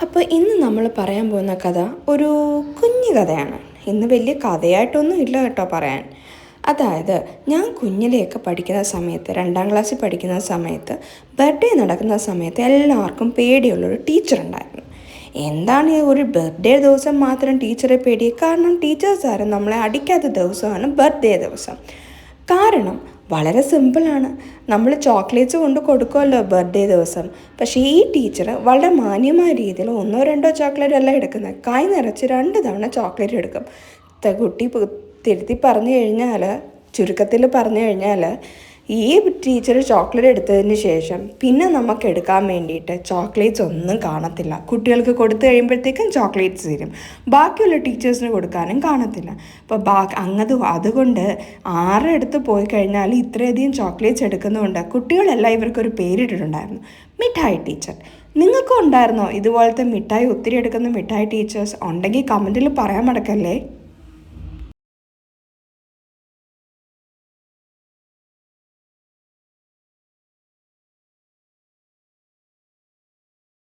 അപ്പോൾ ഇന്ന് നമ്മൾ പറയാൻ പോകുന്ന കഥ ഒരു കുഞ്ഞു കഥയാണ്. ഇന്ന് വലിയ കഥയായിട്ടൊന്നും ഇല്ല കേട്ടോ പറയാൻ. അതായത് ഞാൻ കുഞ്ഞിലെയൊക്കെ പഠിക്കുന്ന സമയത്ത്, 2ാം ക്ലാസ്സിൽ പഠിക്കുന്ന സമയത്ത്, ബർത്ത്ഡേ നടക്കുന്ന സമയത്ത് എല്ലാവർക്കും പേടിയുള്ളൊരു ടീച്ചറുണ്ടായിരുന്നു. എന്താണ് ഈ ഒരു ബർത്ത്ഡേ ദിവസം മാത്രം ടീച്ചറെ പേടി? കാരണം ടീച്ചേഴ്സ് ആരും നമ്മളെ അടിക്കാത്ത ദിവസമാണ് ബർത്ത്ഡേ ദിവസം. കാരണം വളരെ സിമ്പിളാണ്. നമ്മൾ ചോക്ലേറ്റ്സ് കൊണ്ട് കൊടുക്കുമല്ലോ ബർത്ത്ഡേ ദിവസം. പക്ഷേ ഈ ടീച്ചർ വളരെ മാന്യമായ രീതിയിൽ 1-2 ചോക്ലേറ്റ് അല്ല എടുക്കുന്നത്, കൈ നിറച്ച് 2 തവണ ചോക്ലേറ്റ് എടുക്കും. കുട്ടി തിരുത്തി പറഞ്ഞു കഴിഞ്ഞാൽ, ചുരുക്കത്തിൽ പറഞ്ഞു കഴിഞ്ഞാൽ, ഈ ടീച്ചർ ചോക്ലേറ്റ് എടുത്തതിന് ശേഷം പിന്നെ നമുക്ക് എടുക്കാൻ വേണ്ടിയിട്ട് ചോക്ലേറ്റ്സ് ഒന്നും കാണത്തില്ല. കുട്ടികൾക്ക് കൊടുത്തു കഴിയുമ്പോഴത്തേക്കും ചോക്ലേറ്റ്സ് തരും, ബാക്കിയുള്ള ടീച്ചേഴ്സിന് കൊടുക്കാനും കാണത്തില്ല. അപ്പോൾ അതുകൊണ്ട് ആരുടെ അടുത്ത് പോയി കഴിഞ്ഞാൽ ഇത്രയധികം ചോക്ലേറ്റ്സ് എടുക്കുന്നതുകൊണ്ട് കുട്ടികളെല്ലാം ഇവർക്കൊരു പേരിട്ടിട്ടുണ്ടായിരുന്നു, മിഠായി ടീച്ചർ. നിങ്ങൾക്കും ഉണ്ടായിരുന്നോ ഇതുപോലത്തെ മിഠായി ഒത്തിരി എടുക്കുന്ന മിഠായി ടീച്ചേഴ്സ്? ഉണ്ടെങ്കിൽ കമൻറ്റിൽ പറയാൻ മറക്കല്ലേ.